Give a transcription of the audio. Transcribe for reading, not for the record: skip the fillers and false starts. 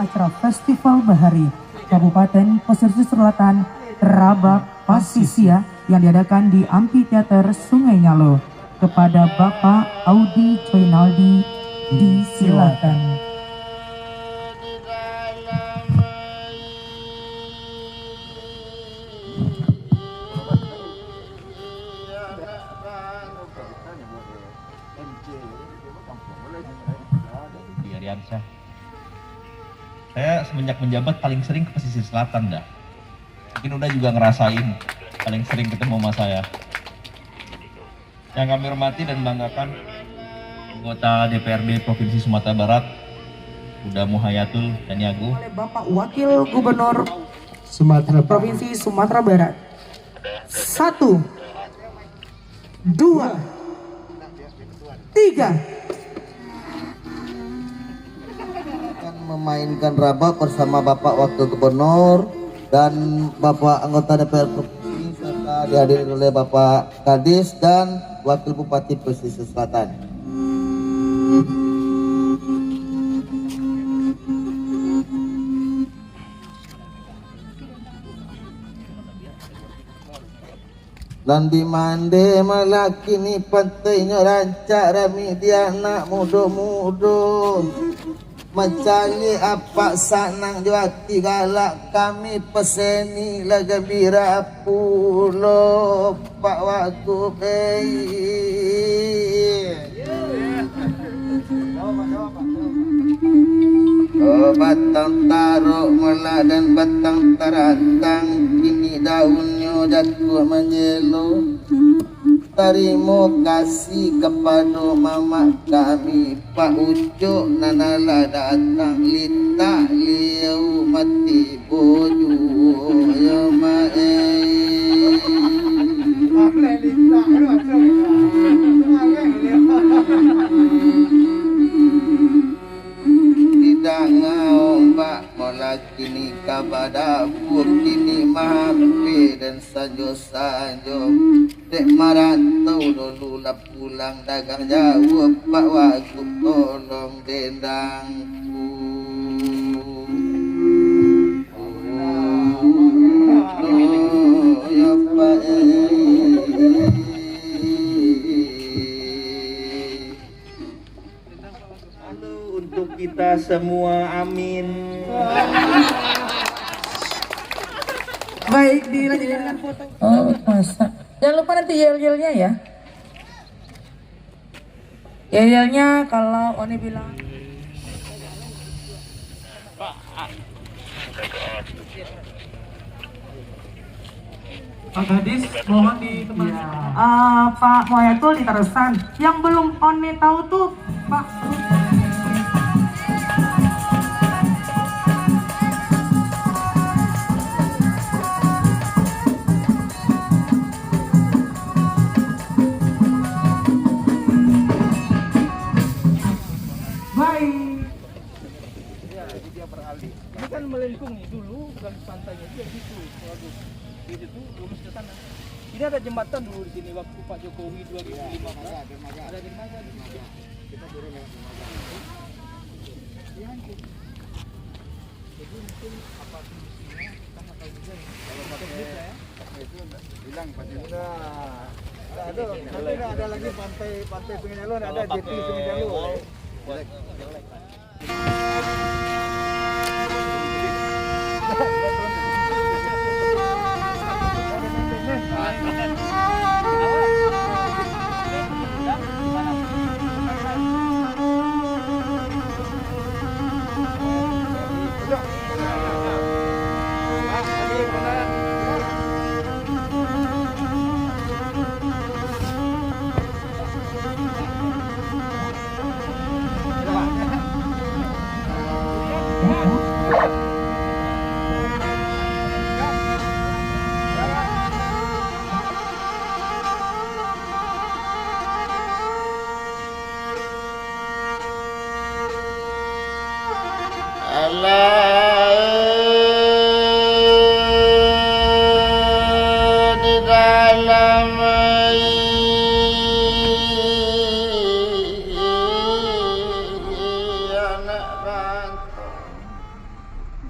acara Festival Bahari Kabupaten Pesisir Selatan Rabak Pasisia yang diadakan di Amphitheater Sungai Nyalo. Kepada Bapak Audi Coinaldi disilakan. Saya semenjak menjabat paling sering ke pesisir selatan dah. Mungkin udah juga ngerasain paling sering ketemu sama saya. Yang kami hormati dan banggakan anggota DPRD Provinsi Sumatera Barat, Uda Muhayatul Taniago. Oleh Bapak Wakil Gubernur Sumatera Provinsi Sumatera Barat. 1, 2, 3. Memainkan rabak bersama Bapak Wakil Gubernur dan Bapak anggota DPR Provinsi serta dihadiri oleh Bapak Kadis dan Wakil Bupati Pesisir Selatan. Dan di mande malaki ni pantainya rancak rami dia anak muda-muda. Mencari apa sanang juati galak kami peseni la gembira pulo Pak Wagub Oh batang taruh mela dan batang taratang kini daunnya jatuh menjelo. Terima kasih kepada mama kami Pak Ucok nanala datang lita liau mati boju ya mae tidak ngau mbak mola kini kabada kini mahapi dan sanjo-sanjo dek marantau dulu lah pulang dagang jauh Pak Wagub tolong dendangku ya Pak Halo untuk kita semua, amin. Baik, dilanjutkan dengan foto. Oh, masa. Jangan lupa nanti yel-yelnya ya. Yel-yelnya kalau Oni bilang. Pak Gadis, mohon ditemani. Pak Muhayatul di terusan. Yang belum Oni tahu tuh, Pak. Ini kan melengkung nih dulu, bukan pantainya dia gitu. Waduh, di situ lurus ke sana. Ini ada jembatan dulu di sini waktu Pak Jokowi 2015. Ada dermaga di sini. Kita turun lewat dermaga. Jadi mungkin apa solusinya kita nggak tahu juga ya. Kalau pakai itu hilang panjangnya. Ada lagi pantai Sungai Nyalo, ada jeti Sungai Nyalo. Allah di dalam